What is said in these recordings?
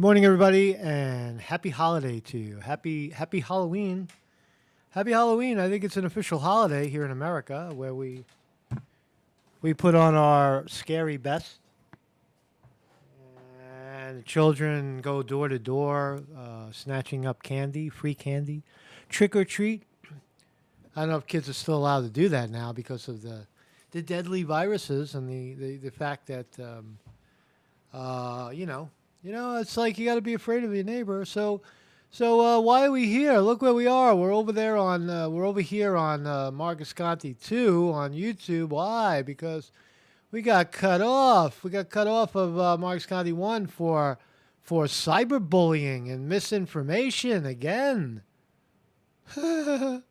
Good morning, everybody, and happy holiday to you. Happy Halloween. Happy Halloween. I think it's an official holiday here in America where we put on our scary best and the children go door to door snatching up candy, free candy, trick or treat. I don't know if kids are still allowed to do that now because of the deadly viruses and the fact that uh, you know, it's like you got to be afraid of your neighbor. So why are we here? Look where we are. We're over here on Marcus Conti 2 on YouTube. Why? Because we got cut off. We got cut off of Marcus Conti 1 for cyberbullying and misinformation again. It's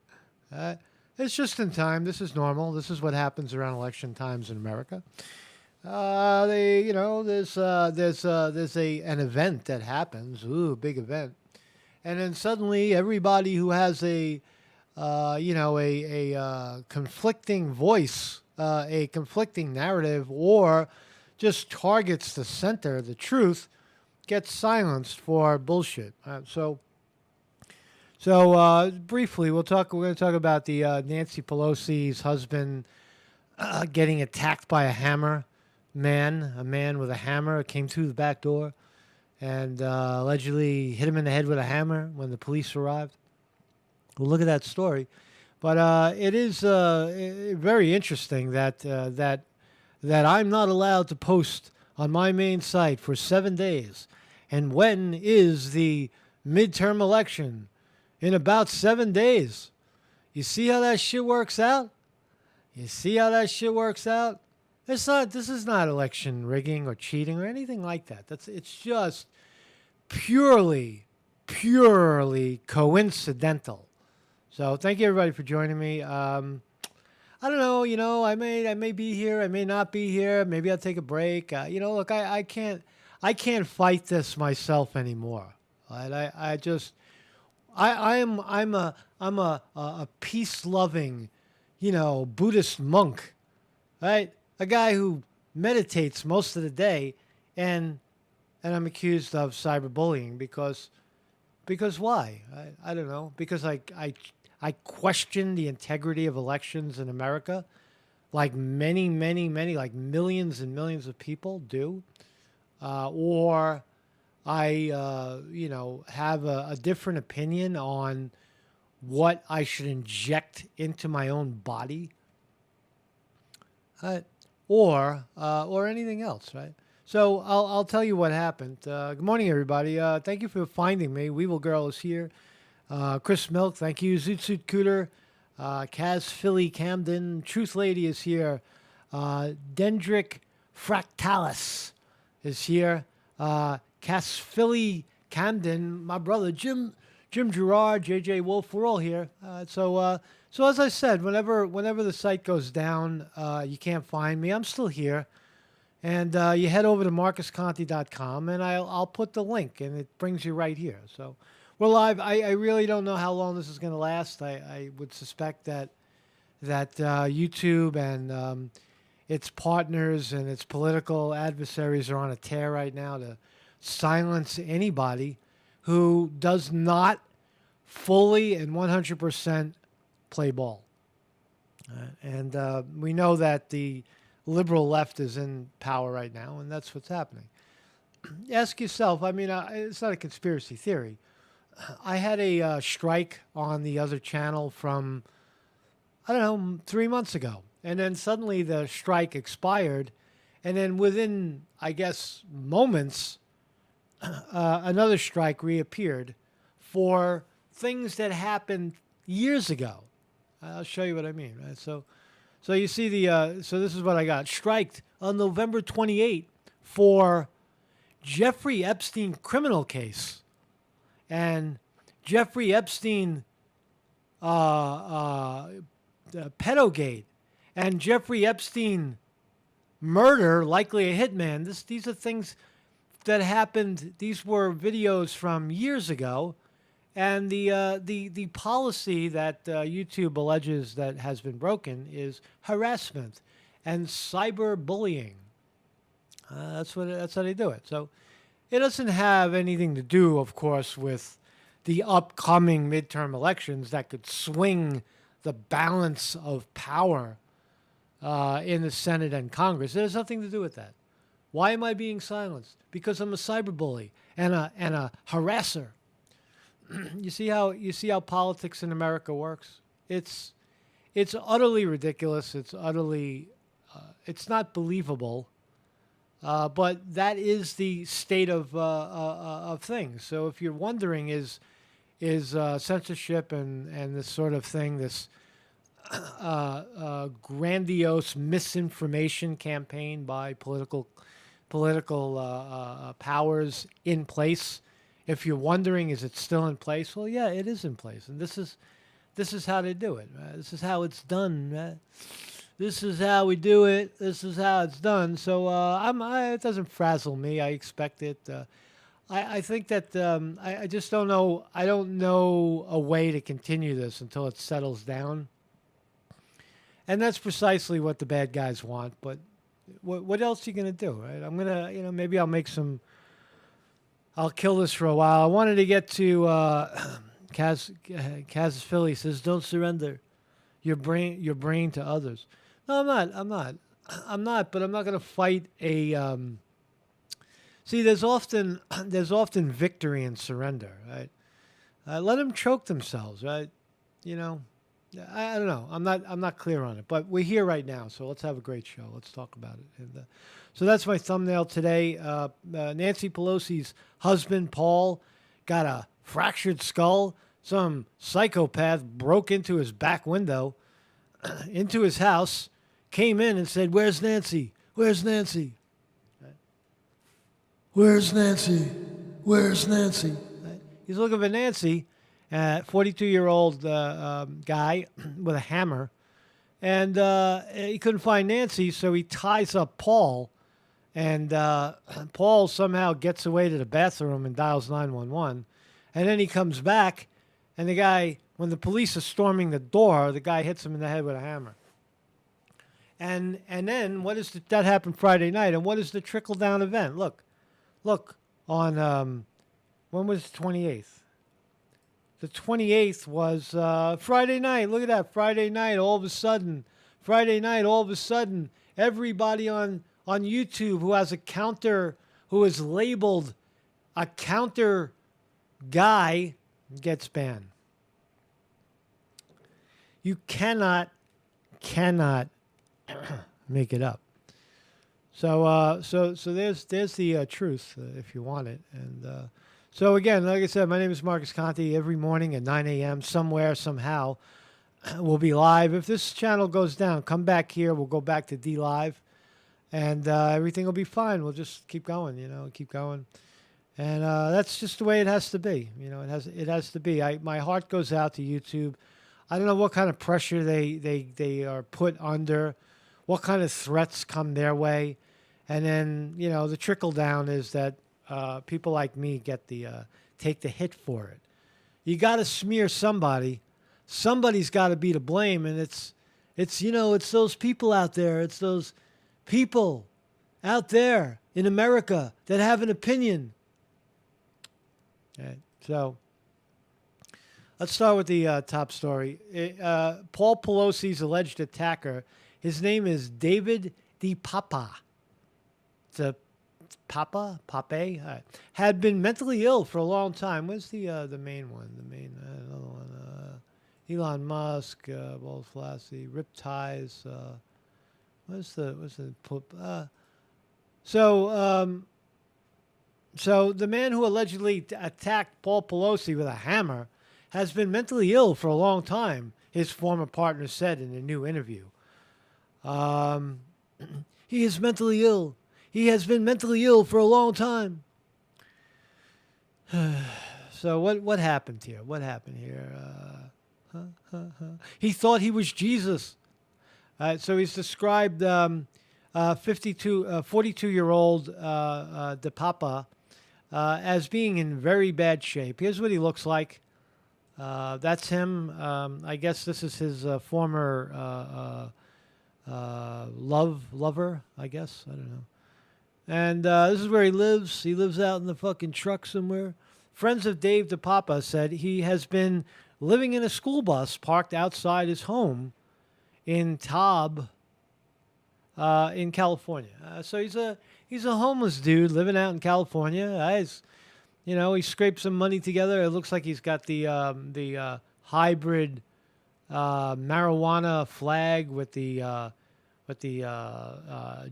just in time. This is normal. This is what happens around election times in America. There's an event that happens. Ooh, big event, and then suddenly everybody who has a conflicting voice, a conflicting narrative, or just targets the center, the truth, gets silenced for bullshit. So briefly, we're going to talk about the Nancy Pelosi's husband getting attacked by a hammer. A man with a hammer came through the back door and allegedly hit him in the head with a hammer when the police arrived. We'll look at that story, but it is very interesting that I'm not allowed to post on my main site for 7 days. And when is the midterm election? In about 7 days. You see how that shit works out? This is not election rigging or cheating or anything like that. It's just purely coincidental. So thank you everybody for joining me. I don't know, I may be here, I may not be here. Maybe I'll take a break. Look, I can't fight this myself anymore. Right? I'm a peace-loving, Buddhist monk, right? A guy who meditates most of the day, and I'm accused of cyberbullying because why? I don't know. Because I question the integrity of elections in America, like many, like millions and millions of people do, or I, have a different opinion on what I should inject into my own body, or anything else, right? So I'll tell you what happened. Good morning, everybody. Thank you for finding me. Weevil Girl is here. Chris Milk, thank you. Zoot Suit Cooter, Kaz Philly Camden, Truth Lady is here. Dendrick Fractalis is here. Cass Philly Camden, my brother Jim Gerard, JJ Wolf, we're all here. So as I said, whenever the site goes down, you can't find me. I'm still here, and you head over to marcusconti.com, and I'll put the link, and it brings you right here. So we're live. I really don't know how long this is going to last. I would suspect that YouTube and its partners and its political adversaries are on a tear right now to silence anybody who does not fully and 100% play ball. And we know that the liberal left is in power right now, and that's what's happening. Ask yourself, it's not a conspiracy theory. I had a strike on the other channel from, 3 months ago. And then suddenly the strike expired. And then within, I guess, moments, another strike reappeared for things that happened years ago. I'll show you what I mean. Right? So you see so this is what I got. Striked on November 28th for Jeffrey Epstein criminal case. And Jeffrey Epstein pedogate. And Jeffrey Epstein murder, likely a hitman. These are things that happened. These were videos from years ago, and the policy that YouTube alleges that has been broken is harassment and cyberbullying. That's how they do it. So It doesn't have anything to do, of course, with the upcoming midterm elections that could swing the balance of power in the Senate and Congress. It has nothing to do with that. Why am I being silenced? Because I'm a cyberbully and a harasser. You see how politics in America works? It's utterly ridiculous. It's not believable. But that is the state of things. So if you're wondering, is censorship and this sort of thing, this grandiose misinformation campaign by political powers in place? If you're wondering, is it still in place? Well, yeah, it is in place, and this is how they do it. Right? This is how it's done. Right? This is how we do it. This is how it's done. So it doesn't frazzle me. I expect it. I think that I just don't know. I don't know a way to continue this until it settles down. And that's precisely what the bad guys want. But what else are you going to do, right? I'm going to, maybe I'll make some, I'll kill this for a while. I wanted to get to Kaz Philly says, don't surrender your brain to others. No, I'm not, but I'm not going to fight a, see, there's often victory in surrender, right? Let them choke themselves, right? I don't know. I'm not clear on it, but we're here right now, so let's have a great show. Let's talk about it. And, so that's my thumbnail today. Nancy Pelosi's husband, Paul, got a fractured skull. Some psychopath broke into his back window, into his house, came in and said, "Where's Nancy? Where's Nancy? Where's Nancy? Where's Nancy?" Right? He's looking for Nancy, 42-year-old guy with a hammer. And he couldn't find Nancy, so he ties up Paul. And Paul somehow gets away to the bathroom and dials 911. And then he comes back, and the guy, when the police are storming the door, the guy hits him in the head with a hammer. And then that happened Friday night. And what is the trickle-down event? Look, on, when was the 28th? The 28th was Friday night. Look at that. Friday night, all of a sudden, everybody on YouTube who has a counter, who is labeled a counter guy gets banned. You cannot make it up. So there's the truth if you want it. And so again, like I said, my name is Marcus Conte. Every morning at 9 a.m. somewhere, somehow, we'll be live. If this channel goes down, come back here. We'll go back to D Live, and everything will be fine. We'll just keep going, keep going. And that's just the way it has to be. It has to be. My heart goes out to YouTube. I don't know what kind of pressure they are put under, what kind of threats come their way. And then, the trickle down is that people like me take the hit for it. You got to smear somebody. Somebody's got to be to blame. And it's those people out there. It's those people out there in America that have an opinion. Okay, so let's start with the top story. Paul Pelosi's alleged attacker, his name is David DePapa. It's a Pape, had been mentally ill for a long time. Where's the main one? Another one. Elon Musk, Walt Flashy, Rip Ties. So the man who allegedly attacked Paul Pelosi with a hammer has been mentally ill for a long time, his former partner said in a new interview. He is mentally ill. He has been mentally ill for a long time. So what happened here? What happened here? He thought he was Jesus. So he's described 42-year-old DePapa as being in very bad shape. Here's what he looks like. That's him. I guess this is his former lover, I guess. I don't know. And this is where he lives. He lives out in the fucking truck somewhere. Friends of Dave DePapa said he has been living in a school bus parked outside his home in Taub, in California. So he's a homeless dude living out in California. He scraped some money together. It looks like he's got the hybrid marijuana flag with the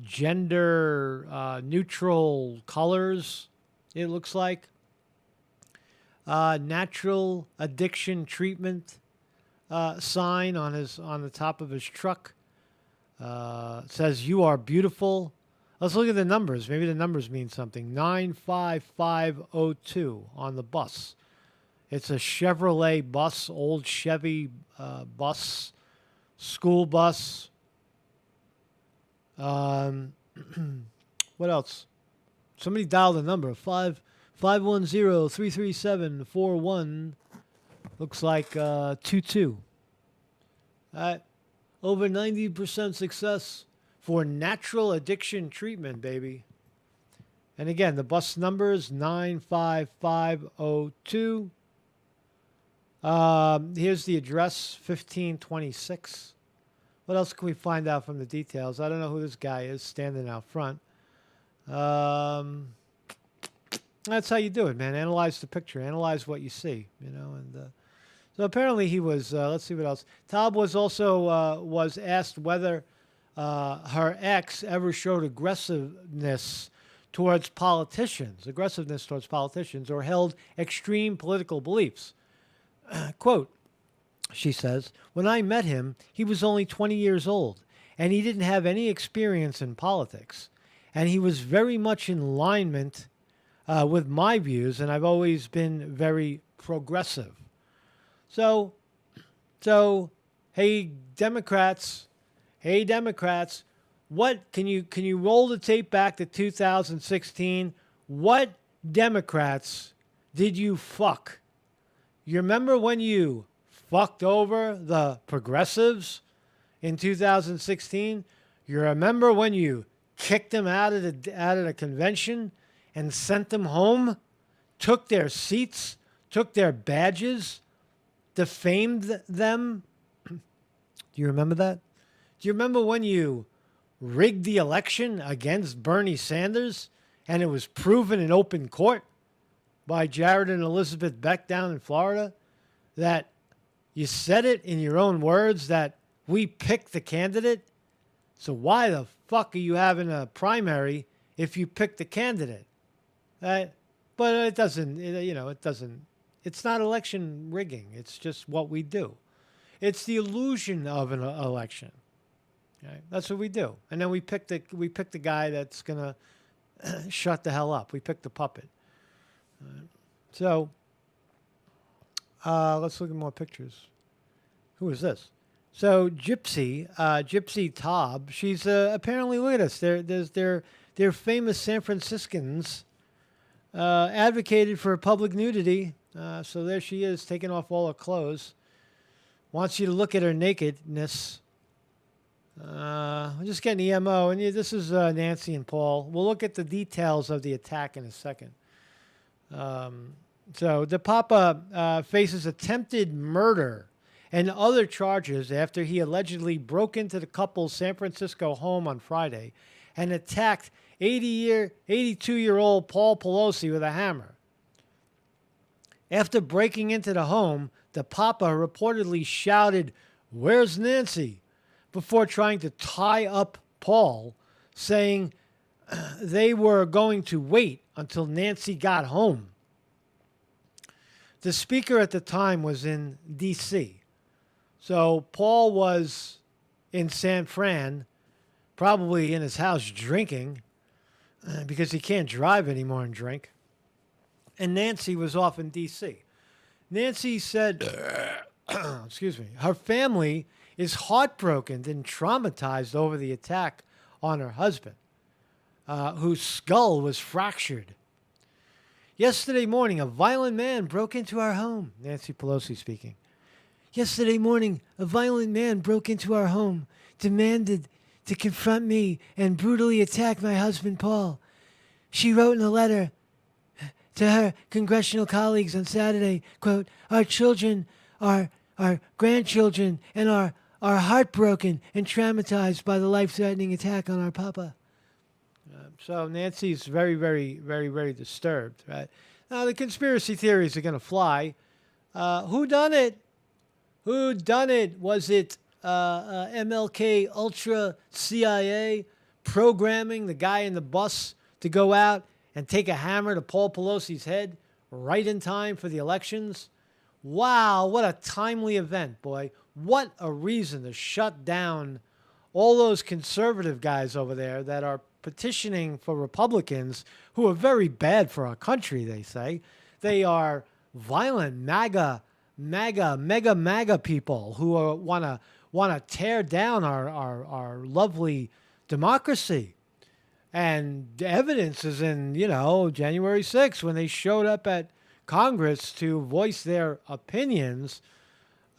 gender neutral colors. It looks like natural addiction treatment sign on the top of his truck. Says "You are beautiful." Let's look at the numbers. Maybe the numbers mean something. 95502 on the bus. It's a Chevrolet bus, old Chevy bus, school bus. What else? Somebody dialed the number 510-337-41. Looks like 22. Over 90% success for natural addiction treatment, baby. And again, the bus number is 95502. Here's the address, 1526. What else can we find out from the details? I don't know who this guy is standing out front. That's how you do it, man. Analyze the picture. Analyze what you see, And so apparently he was, let's see what else. Taub was also was asked whether her ex ever showed aggressiveness towards politicians, or held extreme political beliefs. Quote, she says, "When I met him, he was only 20 years old, and he didn't have any experience in politics. And he was very much in alignment with my views, and I've always been very progressive." So, hey Democrats, what can you roll the tape back to 2016? What Democrats did you fuck? You remember when you fucked over the progressives in 2016? You remember when you kicked them out of the convention and sent them home, took their seats, took their badges, defamed them? Do you remember that? Do you remember when you rigged the election against Bernie Sanders and it was proven in open court by Jared and Elizabeth Beck down in Florida that you said it in your own words that we picked the candidate? So why the fuck are you having a primary if you pick the candidate? But it doesn't, it's not election rigging. It's just what we do. It's the illusion of an election. Okay? That's what we do. And then we pick the guy that's going to shut the hell up. We pick the puppet. So let's look at more pictures. Who is this? So Gypsy Taub, she's apparently, look at us. They're famous San Franciscans advocated for public nudity. So there she is, taking off all her clothes. Wants you to look at her nakedness. I'm just getting EMO. And this is Nancy and Paul. We'll look at the details of the attack in a second. So DePapa faces attempted murder and other charges after he allegedly broke into the couple's San Francisco home on Friday and attacked 82-year-old Paul Pelosi with a hammer. After breaking into the home, DePapa reportedly shouted, "Where's Nancy?" before trying to tie up Paul, saying they were going to wait until Nancy got home. The speaker at the time was in D.C., so Paul was in San Fran, probably in his house drinking, because he can't drive anymore and drink. And Nancy was off in D.C. Nancy said, excuse me, her family is heartbroken and traumatized over the attack on her husband, whose skull was fractured. "Yesterday morning, a violent man broke into our home," Nancy Pelosi speaking. "Yesterday morning, a violent man broke into our home, demanded to confront me, and brutally attack my husband, Paul. She wrote in a letter to her congressional colleagues on Saturday, quote, "Our children, our grandchildren, and are heartbroken and traumatized by the life-threatening attack on our papa." So Nancy's very, very, very, very disturbed, right? Now, the conspiracy theories are going to fly. Who done it? Who done it? Was it MLK Ultra CIA programming the guy in the bus to go out and take a hammer to Paul Pelosi's head right in time for the elections? Wow, what a timely event, boy. What a reason to shut down all those conservative guys over there that are petitioning for Republicans who are very bad for our country, they say. They are violent MAGA people who want to tear down our lovely democracy. And the evidence is in, January 6th when they showed up at Congress to voice their opinions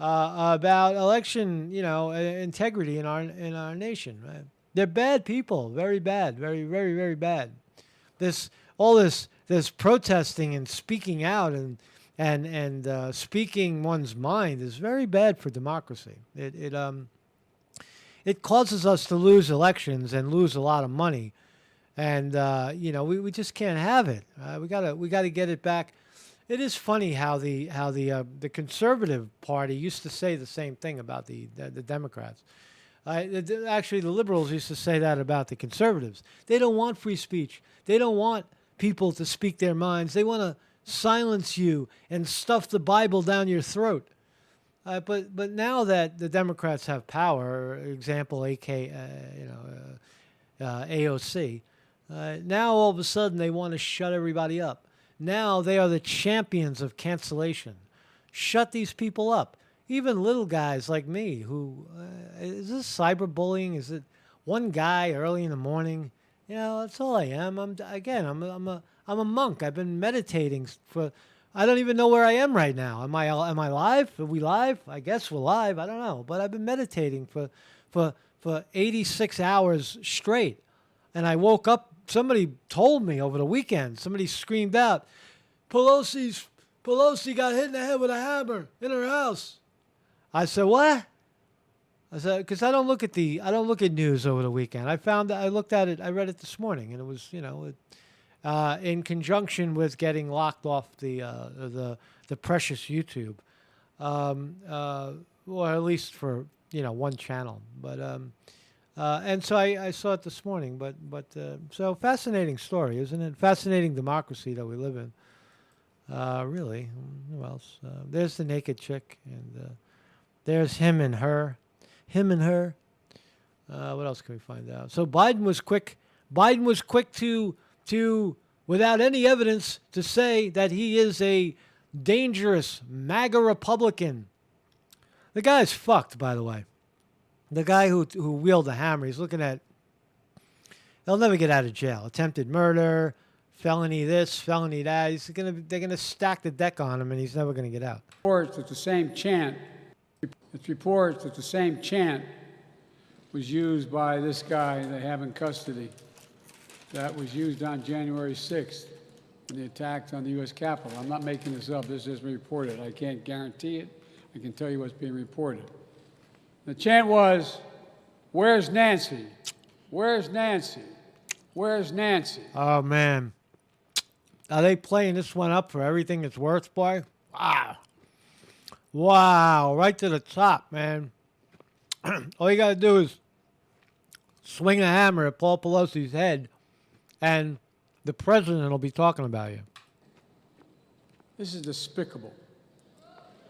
about election, integrity in our nation. Right? They're bad people, very bad, very, very, very bad. This protesting and speaking out and speaking one's mind is very bad for democracy. It causes us to lose elections and lose a lot of money, and we just can't have it. We gotta get it back. It is funny how the conservative party used to say the same thing about the Democrats. Actually, the liberals used to say that about the conservatives. They don't want free speech. They don't want people to speak their minds. They want to silence you and stuff the Bible down your throat. But now that the Democrats have power, example AOC, now all of a sudden they want to shut everybody up. Now they are the champions of cancellation. Shut these people up. Even little guys like me who, is this cyberbullying? Is it one guy early in the morning? That's all I am. I'm a monk. I've been meditating for, I don't even know where I am right now. Am I live? Are we live? I guess we're live. I don't know. But I've been meditating for 86 hours straight. And I woke up, somebody told me over the weekend, somebody screamed out, Pelosi got hit in the head with a hammer in her house. I said, what? I said, because I don't look at news over the weekend. I looked at it, I read it this morning, and it was, in conjunction with getting locked off the precious YouTube, or at least for, one channel. But, and so I saw it this morning, but so fascinating story, isn't it? Fascinating democracy that we live in. Really, who else? There's the naked chick, and there's him and her. What else can we find out? So Biden was quick to without any evidence to say that he is a dangerous MAGA Republican. The guy's fucked, by the way. The guy who wielded the hammer, he's looking at, he'll never get out of jail. Attempted murder, felony this, felony that. They're gonna stack the deck on him, and he's never gonna get out. Reports that the same chant was used by this guy they have in custody. That was used on January 6th in the attacks on the U.S. Capitol. I'm not making this up. This has been reported. I can't guarantee it. I can tell you what's being reported. The chant was, "Where's Nancy? Where's Nancy? Where's Nancy?" Oh, man. Are they playing this one up for everything it's worth, boy? Wow. Right to the top, man. All you got to do is swing a hammer at Paul Pelosi's head, and the president will be talking about you. This is despicable.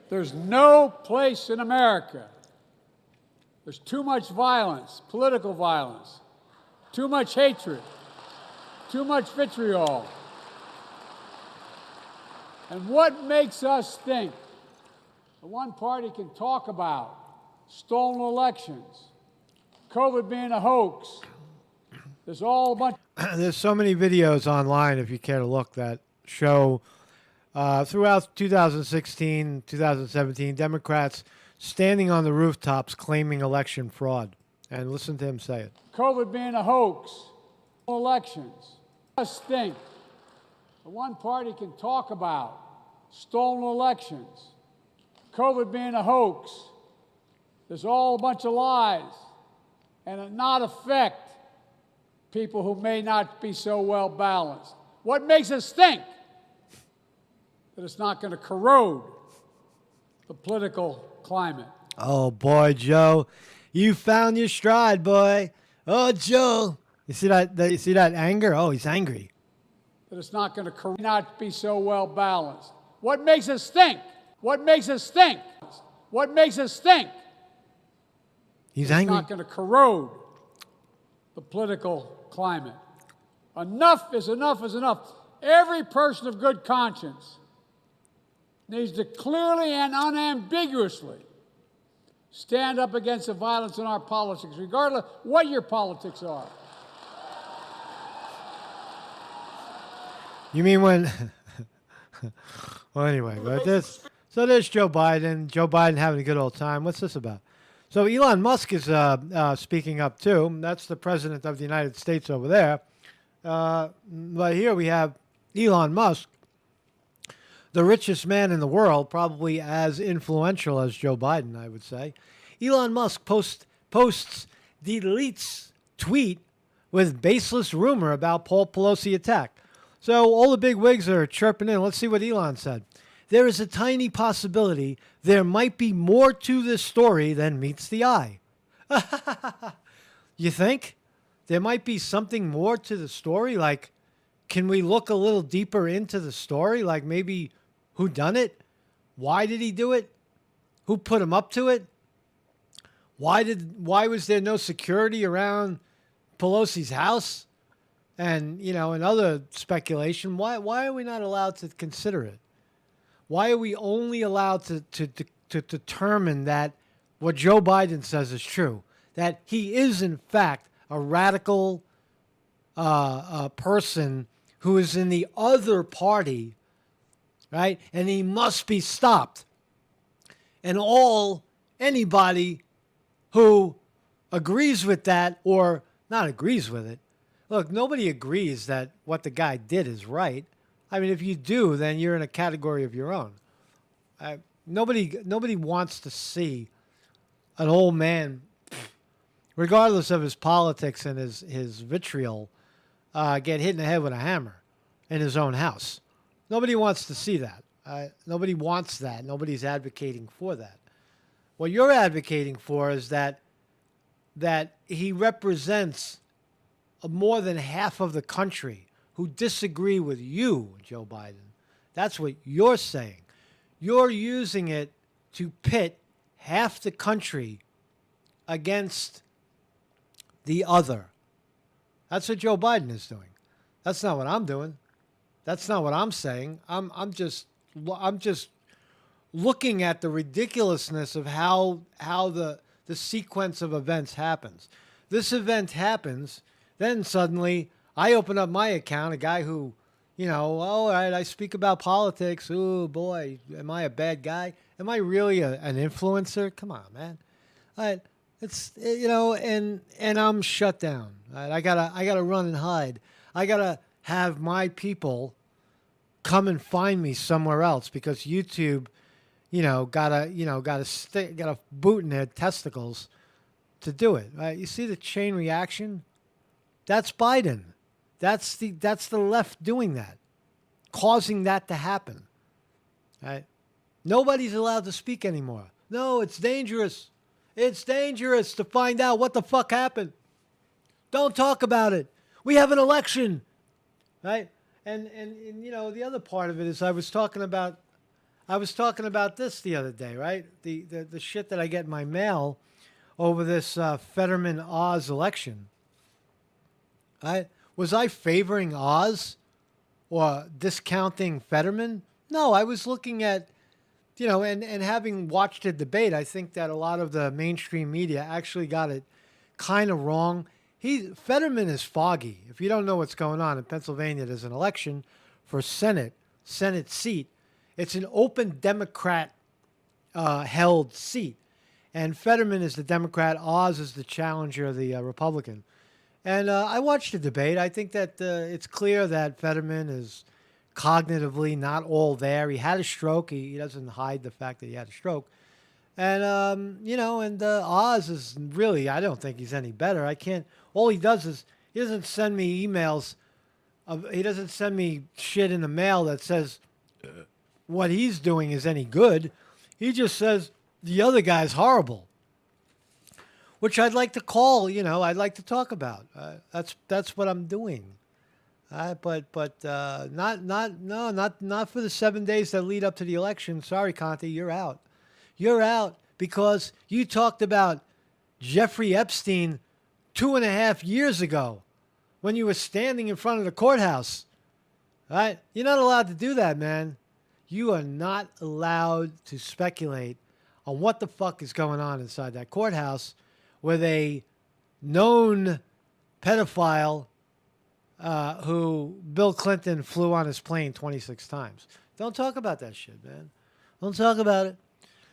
There's no place in America. There's too much violence, political violence, too much hatred, too much vitriol. And what makes us think that one party can talk about stolen elections, COVID being a hoax? There's all a bunch. There's so many videos online, if you care to look, that show throughout 2016, 2017, Democrats standing on the rooftops claiming election fraud. And listen to him say it. COVID being a hoax, elections. Stink. The one party can talk about stolen elections, COVID being a hoax, there's all a bunch of lies, and it not affect people who may not be so well balanced. What makes us think that it's not going to corrode the political climate? Oh, boy, Joe. You found your stride, boy. Oh, Joe. You see that anger? Oh, he's angry. That it's not going to not be so well balanced. What makes us think? What makes us think? What makes us think? He's it's angry. Not going to corrode the political climate. Enough is enough is enough. Every person of good conscience needs to clearly and unambiguously stand up against the violence in our politics, regardless of what your politics are. You mean when? Well, anyway, but there's Joe Biden. Joe Biden having a good old time. What's this about? So Elon Musk is speaking up too. That's the president of the United States over there. But here we have Elon Musk, the richest man in the world, probably as influential as Joe Biden, I would say. Elon Musk posts deletes tweet with baseless rumor about Paul Pelosi attack. So all the big wigs are chirping in. Let's see what Elon said. There is a tiny possibility there might be more to this story than meets the eye. You think? There might be something more to the story? Like, can we look a little deeper into the story? Like maybe who done it? Why did he do it? Who put him up to it? Why was there no security around Pelosi's house? And, and other speculation. Why are we not allowed to consider it? Why are we only allowed to determine that what Joe Biden says is true? That he is, in fact, a radical person who is in the other party, right? And he must be stopped. And anybody who agrees with that or not agrees with it, look, nobody agrees that what the guy did is right. I mean, if you do, then you're in a category of your own. Nobody wants to see an old man, regardless of his politics and his vitriol, get hit in the head with a hammer in his own house. Nobody wants to see that. Nobody wants that. Nobody's advocating for that. What you're advocating for is that he represents more than half of the country who disagree with you, Joe Biden. That's what you're saying. You're using it to pit half the country against the other. That's what Joe Biden is doing. That's not what I'm doing. That's not what I'm saying. I'm just looking at the ridiculousness of how the sequence of events happens. This event happens, then suddenly I open up my account, a guy who, all right, I speak about politics. Ooh, boy, am I a bad guy? Am I really an influencer? Come on, man. It's, and I'm shut down. Right? I gotta run and hide. I gotta have my people come and find me somewhere else because YouTube, got a boot in their testicles to do it. Right? You see the chain reaction? That's Biden. That's the left doing that, causing that to happen. Right? Nobody's allowed to speak anymore. No, it's dangerous. It's dangerous to find out what the fuck happened. Don't talk about it. We have an election. Right? And the other part of it is I was talking about this the other day, right? The shit that I get in my mail over this Fetterman-Oz election. Was I favoring Oz or discounting Fetterman? No, I was looking at, and having watched a debate, I think that a lot of the mainstream media actually got it kind of wrong. Fetterman is foggy. If you don't know what's going on in Pennsylvania, there's an election for Senate seat. It's an open Democrat held seat. And Fetterman is the Democrat. Oz is the challenger, the Republican. And I watched the debate. I think that it's clear that Fetterman is cognitively not all there. He had a stroke. He doesn't hide the fact that he had a stroke. And, and Oz is really, I don't think he's any better. I can't, all he does is, he doesn't send me emails, he doesn't send me shit in the mail that says what he's doing is any good. He just says the other guy's horrible, which I'd like to call, I'd like to talk about. That's what I'm doing. But not for the 7 days that lead up to the election. Sorry, Conte, you're out. You're out because you talked about Jeffrey Epstein 2.5 years ago when you were standing in front of the courthouse. Right? You're not allowed to do that, man. You are not allowed to speculate on what the fuck is going on inside that courthouse with a known pedophile who Bill Clinton flew on his plane 26 times. Don't talk about that shit, man. Don't talk about it.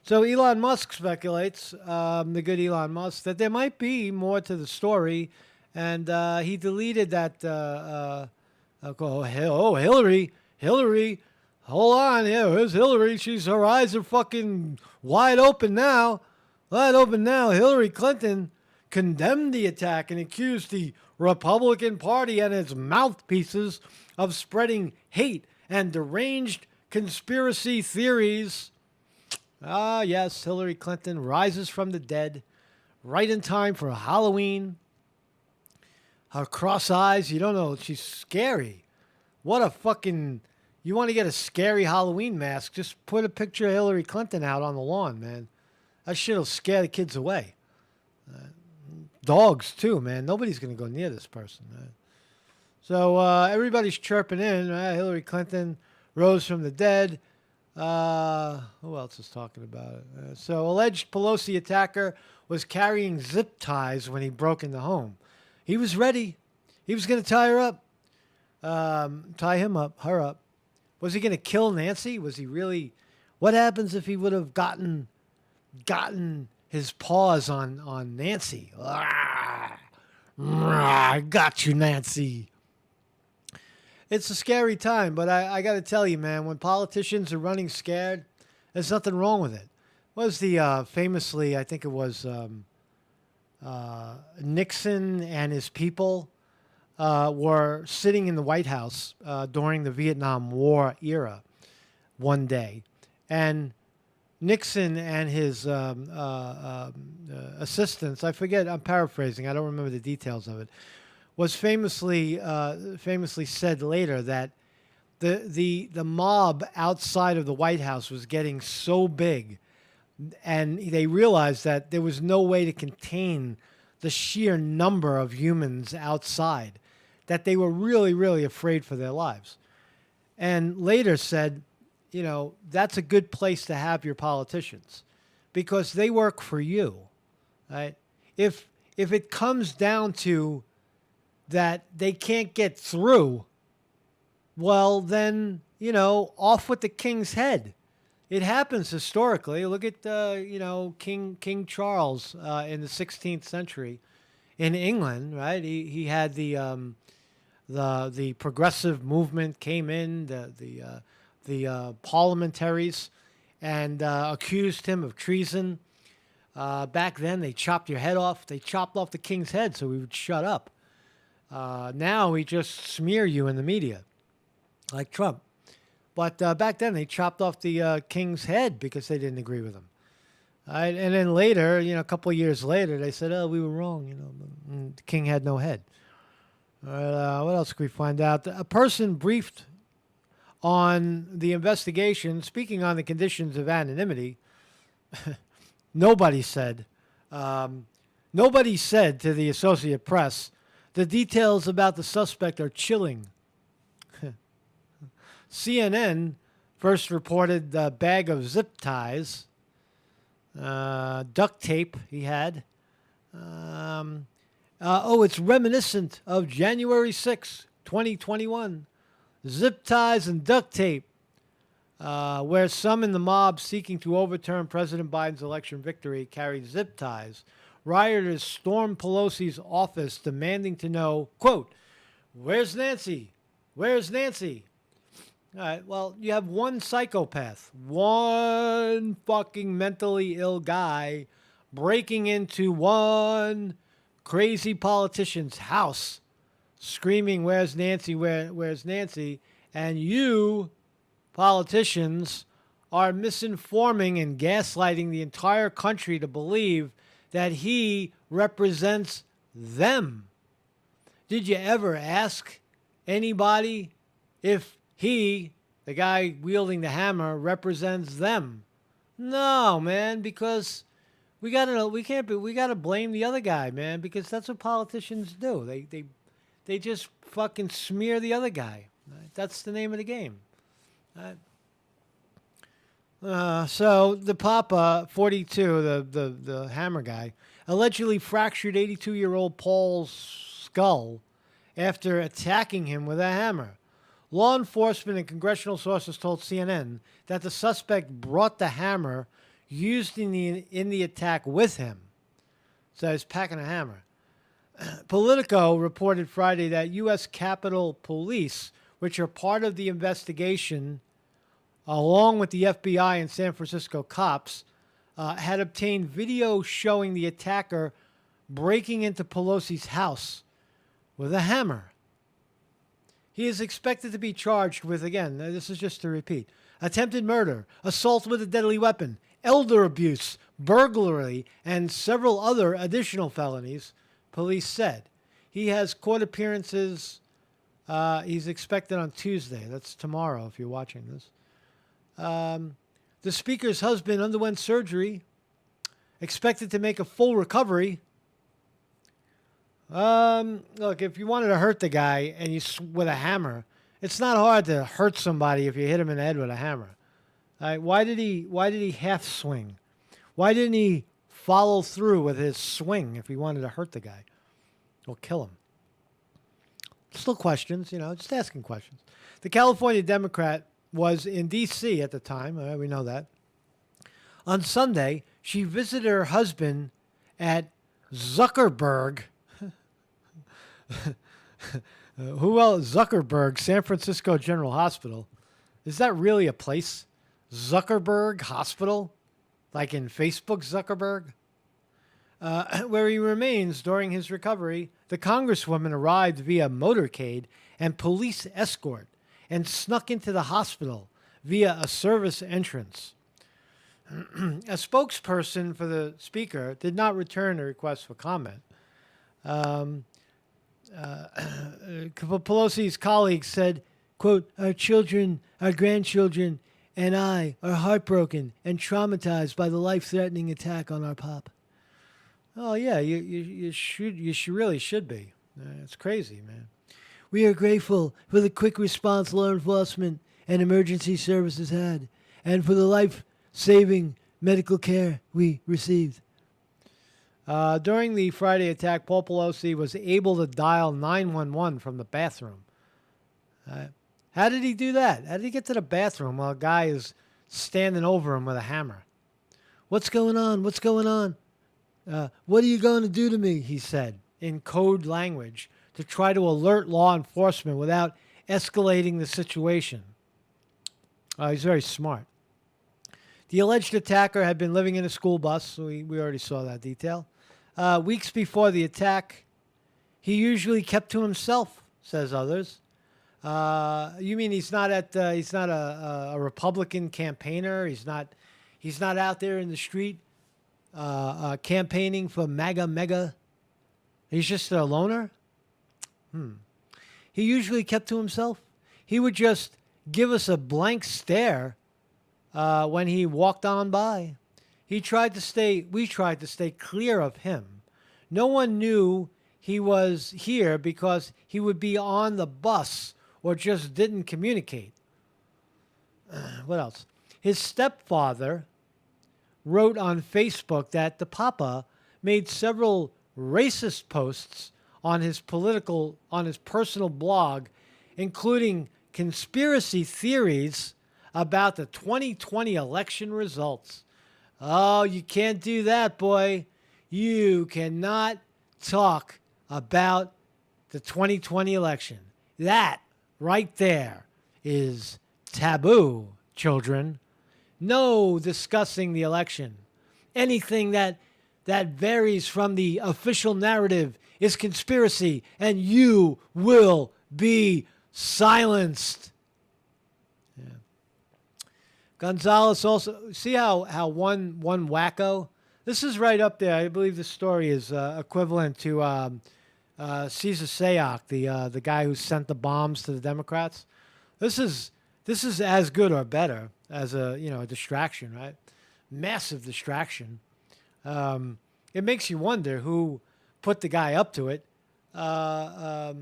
So Elon Musk speculates, the good Elon Musk, that there might be more to the story, and he deleted that. Hillary, hold on, here's Hillary. Her eyes are fucking wide open now. Hillary Clinton condemned the attack and accused the Republican Party and its mouthpieces of spreading hate and deranged conspiracy theories. Ah, yes, Hillary Clinton rises from the dead right in time for Halloween. Her cross eyes, you don't know, she's scary. What a fucking... You want to get a scary Halloween mask, just put a picture of Hillary Clinton out on the lawn, man. That shit will scare the kids away. Dogs, too, man. Nobody's going to go near this person, man. So everybody's chirping in. Hillary Clinton rose from the dead. Who else is talking about it? So alleged Pelosi attacker was carrying zip ties when he broke in the home. He was ready. He was going to tie her up. Her up. Was he going to kill Nancy? Was he really... What happens if he would have gotten his paws on Nancy? I got you, Nancy. It's a scary time, but I got to tell you, man, when politicians are running scared, there's nothing wrong with it. Was the famously, I think it was Nixon and his people were sitting in the White House during the Vietnam War era one day, and Nixon and his assistants, I forget, I'm paraphrasing, I don't remember the details of it, was famously said later that the mob outside of the White House was getting so big, and they realized that there was no way to contain the sheer number of humans outside, that they were really, really afraid for their lives. And later said, that's a good place to have your politicians because they work for you, right? If it comes down to that they can't get through, well, then, off with the king's head. It happens historically. Look at, King Charles in the 16th century in England, right? He had the progressive movement came in, the parliamentaries, and accused him of treason. Back then, they chopped your head off. They chopped off the king's head so he would shut up. Now we just smear you in the media, like Trump. But back then, they chopped off the king's head because they didn't agree with him. And then later, a couple of years later, they said, "Oh, we were wrong." The king had no head. What else could we find out? A person briefed on the investigation, speaking on the conditions of anonymity. Nobody said to the Associated Press, the details about the suspect are chilling. CNN first reported the bag of zip ties, duct tape he had. It's reminiscent of January 6, 2021. Zip ties and duct tape, where some in the mob seeking to overturn President Biden's election victory carried zip ties, rioters stormed Pelosi's office demanding to know, quote, "Where's Nancy? Where's Nancy?" All right, well, you have one psychopath, one fucking mentally ill guy breaking into one crazy politician's house, screaming, "Where's Nancy? Where's Nancy?" And you, politicians, are misinforming and gaslighting the entire country to believe that he represents them. Did you ever ask anybody if he, the guy wielding the hammer, represents them? No, man, because we gotta blame the other guy, man, because that's what politicians do. They just fucking smear the other guy. Right? That's the name of the game. Right? So the Papa, 42, the hammer guy, allegedly fractured 82-year-old Paul's skull after attacking him with a hammer. Law enforcement and congressional sources told CNN that the suspect brought the hammer used in the attack with him. So he's packing a hammer. Politico reported Friday that U.S. Capitol Police, which are part of the investigation, along with the FBI and San Francisco cops, had obtained video showing the attacker breaking into Pelosi's house with a hammer. He is expected to be charged with, again, this is just to repeat, attempted murder, assault with a deadly weapon, elder abuse, burglary, and several other additional felonies, police said. He has court appearances. He's expected on Tuesday. That's tomorrow if you're watching this. The speaker's husband underwent surgery, expected to make a full recovery. Look, if you wanted to hurt the guy and with a hammer, it's not hard to hurt somebody if you hit him in the head with a hammer. Why did he half swing? Why didn't he follow through with his swing if he wanted to hurt the guy or kill him? Still questions, just asking questions. The California Democrat was in D.C. at the time. We know that. On Sunday, she visited her husband at Zuckerberg. Who else? Zuckerberg, San Francisco General Hospital. Is that really a place? Zuckerberg Hospital? Like in Facebook Zuckerberg? Where he remains during his recovery. The congresswoman arrived via motorcade and police escort and snuck into the hospital via a service entrance. A spokesperson for the speaker did not return a request for comment. Pelosi's colleagues said, quote, "Our children, our grandchildren, and I are heartbroken and traumatized by the life-threatening attack on our pop." Oh, yeah, you really should be. It's crazy, man. "We are grateful for the quick response law enforcement and emergency services had, and for the life-saving medical care we received." During the Friday attack, Paul Pelosi was able to dial 911 from the bathroom. How did he do that? How did he get to the bathroom while a guy is standing over him with a hammer? "What's going on? What's going on? What are you going to do to me?" he said in code language to try to alert law enforcement without escalating the situation. He's very smart. The alleged attacker had been living in a school bus. We already saw that detail. Weeks before the attack, he usually kept to himself, says others. You mean he's not a Republican campaigner? He's not out there in the street campaigning for MAGA. He's just a loner? He usually kept to himself. He would just give us a blank stare when he walked on by. We tried to stay clear of him. No one knew he was here because he would be on the bus or just didn't communicate. What else? His stepfather wrote on Facebook that the Papa made several racist posts on his personal blog, including conspiracy theories about the 2020 election results. Oh, you can't do that, boy. You cannot talk about the 2020 election. That right there is taboo, children. No discussing the election. Anything that varies from the official narrative is conspiracy, and you will be silenced. Yeah. Gonzalez also, see how one wacko, this is right up there. I believe the story is equivalent to Caesar Sayoc, the guy who sent the bombs to the Democrats. This is as good or better as a distraction, right? Massive distraction. It makes you wonder who put the guy up to it. I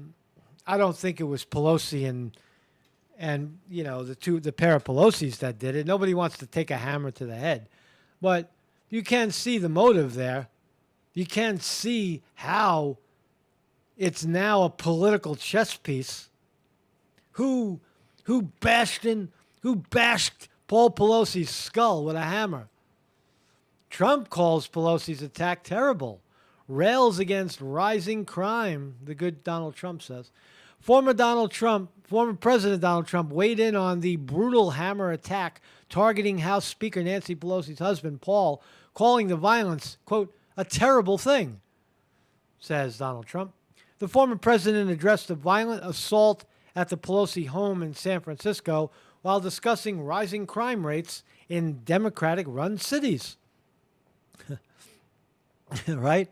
don't think it was Pelosi and the pair of Pelosi's that did it. Nobody wants to take a hammer to the head, but you can see the motive there. You can see how it's now a political chess piece. Who bashed Paul Pelosi's skull with a hammer? Trump calls Pelosi's attack terrible, rails against rising crime, the good Donald Trump says. Former President Donald Trump weighed in on the brutal hammer attack targeting House Speaker Nancy Pelosi's husband, Paul, calling the violence, quote, a terrible thing, says Donald Trump. The former president addressed the violent assault at the Pelosi home in San Francisco while discussing rising crime rates in Democratic-run cities. Right?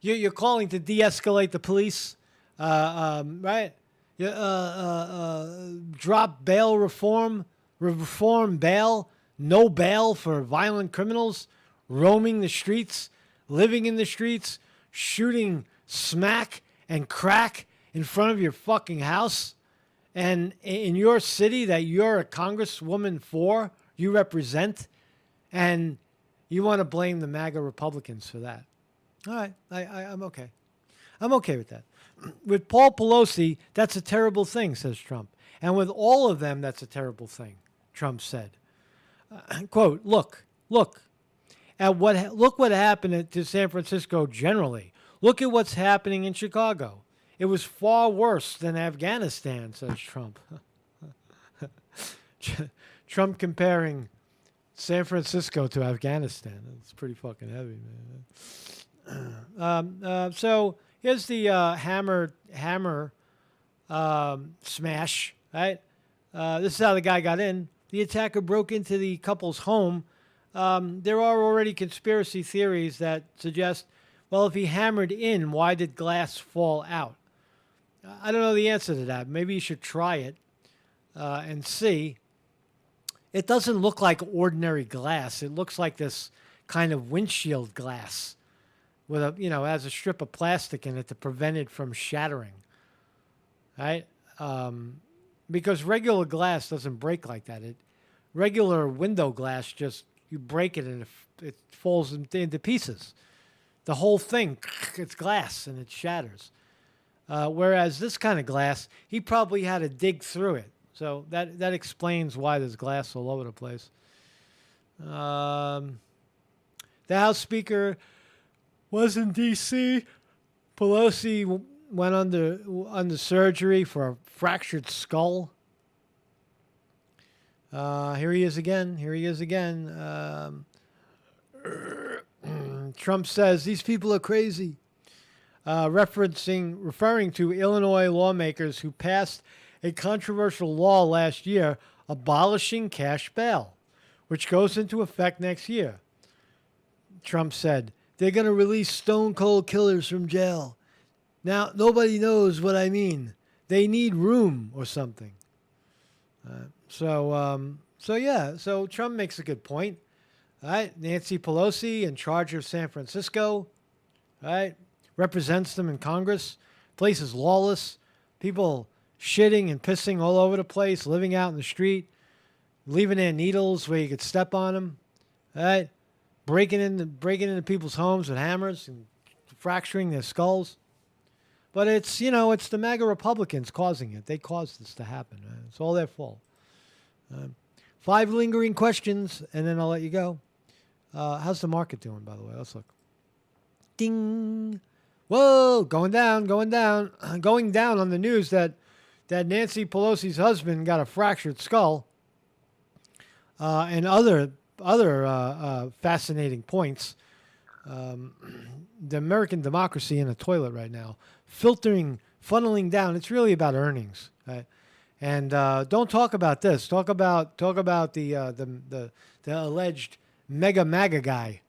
You're calling to de-escalate the police, right? Drop bail reform bail, no bail for violent criminals, roaming the streets, living in the streets, shooting smack and crack in front of your fucking house, and in your city that you're a congresswoman for, you represent, and you want to blame the MAGA Republicans for that. All right, I'm okay. I'm okay with that. With Paul Pelosi, that's a terrible thing, says Trump. And with all of them, that's a terrible thing, Trump said. Quote, look what happened to San Francisco generally. Look at what's happening in Chicago. It was far worse than Afghanistan, says Trump. Trump comparing San Francisco to Afghanistan. It's pretty fucking heavy, man. So here's the hammer smash, right? This is how the guy got in. The attacker broke into the couple's home. There are already conspiracy theories that suggest, well, if he hammered in, why did glass fall out? I don't know the answer to that. Maybe you should try it and see. It doesn't look like ordinary glass. It looks like this kind of windshield glass with has a strip of plastic in it to prevent it from shattering, right? Because regular glass doesn't break like that. Regular window glass, just you break it and it falls into pieces. The whole thing, it's glass and it shatters. Whereas this kind of glass, he probably had to dig through it. So that explains why there's glass all over the place. The House Speaker was in D.C. Pelosi went under surgery for a fractured skull. Here he is again. Trump says these people are crazy, referring to Illinois lawmakers who passed a controversial law last year abolishing cash bail, which goes into effect next year. Trump said, they're going to release stone cold killers from jail. Now, nobody knows what I mean. They need room or something. So Trump makes a good point. All right, Nancy Pelosi, in charge of San Francisco, right, represents them in Congress. Place is lawless. People shitting and pissing all over the place, living out in the street, leaving their needles where you could step on them, all right, breaking into people's homes with hammers and fracturing their skulls. But it's the MAGA Republicans causing it. They caused this to happen. Right? It's all their fault. 5 lingering questions, and then I'll let you go. How's the market doing, by the way? Let's look. ding. Whoa, going down, going down, going down on the news that Nancy Pelosi's husband got a fractured skull, and other fascinating points. The American democracy in a toilet right now, funneling down. It's really about earnings, right? And don't talk about this. Talk about the alleged mega MAGA guy.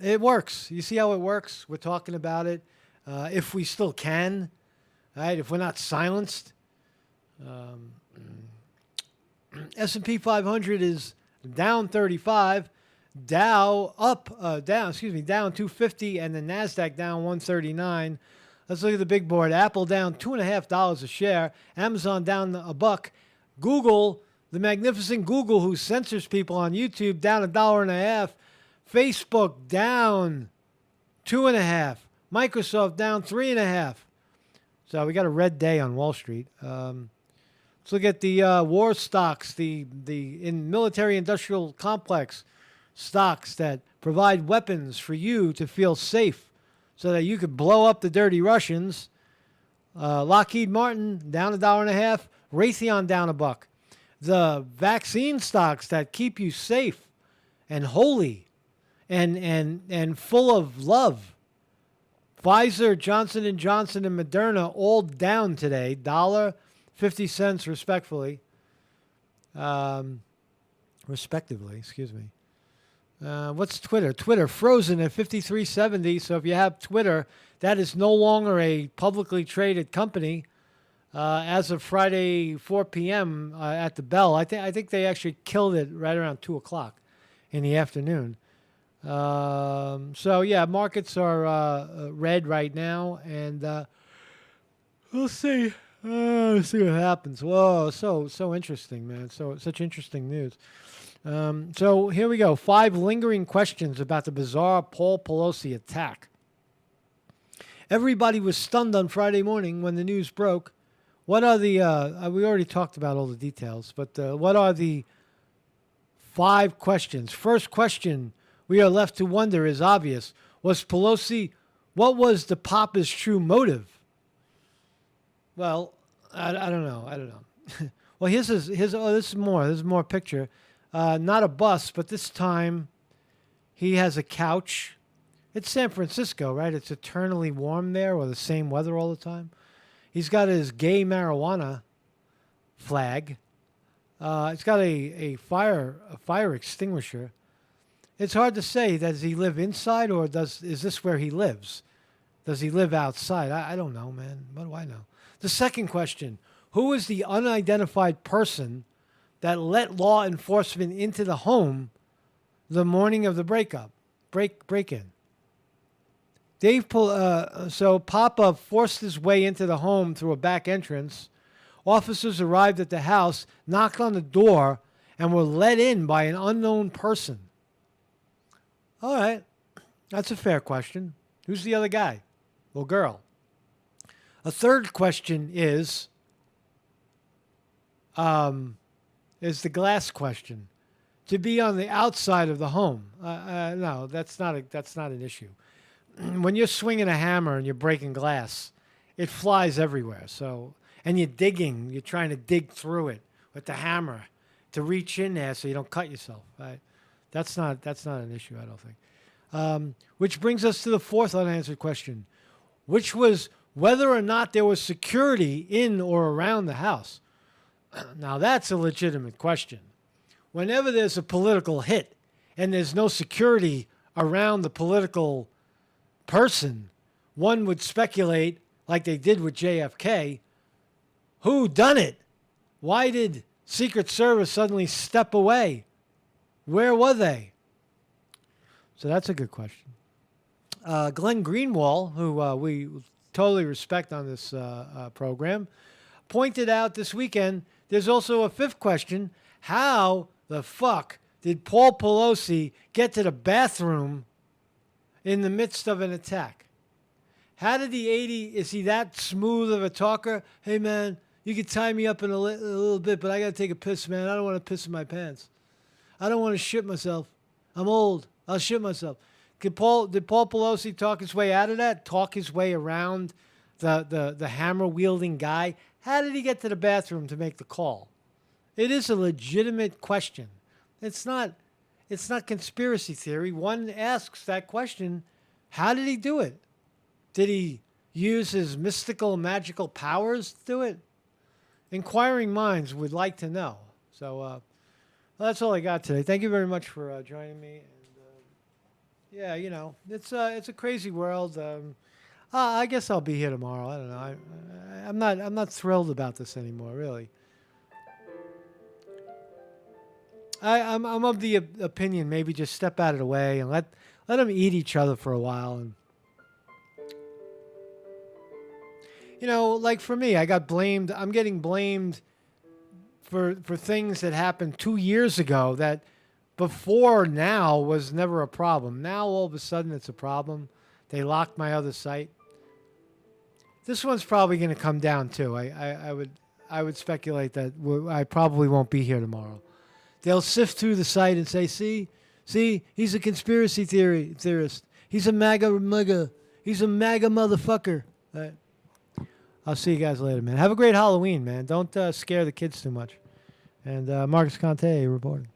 It works. You see how it works? We're talking about it. If we still can, right? If we're not silenced. S&P 500 is down 35. Dow down 250, and the NASDAQ down 139. Let's look at the big board. Apple down $2.50 a share. Amazon down $1. Google, the magnificent Google, who censors people on YouTube, down $1.50. Facebook down 2.5. Microsoft down 3.5. So we got a red day on Wall Street. Let's look at the war stocks, the in military-industrial complex stocks that provide weapons for you to feel safe so that you could blow up the dirty Russians. Lockheed Martin down $1.50. Raytheon down $1. The vaccine stocks that keep you safe and holy and full of love. Pfizer, Johnson & Johnson, and Moderna all down today. $1.50 respectively, excuse me. What's Twitter? Twitter frozen at 53.70. So if you have Twitter, that is no longer a publicly traded company as of Friday 4 p.m. At the bell. I think they actually killed it right around 2 o'clock in the afternoon. So yeah, markets are red right now, and we'll see. We'll see what happens. Whoa, so interesting, man. Such interesting news. So here we go. 5 lingering questions about the bizarre Paul Pelosi attack. Everybody was stunned on Friday morning when the news broke. What are the, we already talked about all the details, but what are the 5 questions? First question we are left to wonder is obvious. What was the Papa's true motive? Well, I don't know. Well, this is more picture. Not a bus, but this time he has a couch. It's San Francisco, right? It's eternally warm there, or the same weather all the time. He's got his gay marijuana flag. It's got a fire extinguisher. It's hard to say. Does he live inside, or is this where he lives? Does he live outside? I don't know, man. What do I know? The second question: who is the unidentified person that let law enforcement into the home the morning of the break-in? So Papa forced his way into the home through a back entrance. Officers arrived at the house, knocked on the door, and were let in by an unknown person. All right, that's a fair question. Who's the other guy or girl? A third question is the glass question. To be on the outside of the home. No, that's not an issue. When you're swinging a hammer and you're breaking glass, it flies everywhere. So, and you're trying to dig through it with the hammer to reach in there so you don't cut yourself. Right? That's not an issue, I don't think. Which brings us to the fourth unanswered question, which was whether or not there was security in or around the house. Now, that's a legitimate question. Whenever there's a political hit and there's no security around the political person, one would speculate, like they did with JFK, who done it? Why did Secret Service suddenly step away? Where were they? So that's a good question. Glenn Greenwald, who we totally respect on this program, pointed out this weekend there's also a fifth question. How the fuck did Paul Pelosi get to the bathroom in the midst of an attack? How did is he that smooth of a talker? Hey, man, you could tie me up in a little bit, but I got to take a piss, man. I don't want to piss in my pants. I don't want to shit myself. I'm old. I'll shit myself. Did Paul Pelosi talk his way out of that? Talk his way around the hammer wielding guy? How did he get to the bathroom to make the call? It is a legitimate question. It's not conspiracy theory. One asks that question, how did he do it? Did he use his mystical, magical powers to do it? Inquiring minds would like to know. So well, that's all I got today. Thank you very much for joining me. And yeah, you know, it's a crazy world. I guess I'll be here tomorrow. I don't know. I'm not thrilled about this anymore, really. I'm of the opinion maybe just step out of the way and let them eat each other for a while. And you know, like for me, I got blamed. I'm getting blamed for things that happened 2 years ago that before now was never a problem. Now all of a sudden it's a problem. They locked my other site. This one's probably going to come down too. I would speculate that I probably won't be here tomorrow. They'll sift through the site and say, see, he's a conspiracy theorist. He's a MAGA. He's a MAGA motherfucker. I'll see you guys later, man. Have a great Halloween, man. Don't scare the kids too much. And Marcus Conte reporting.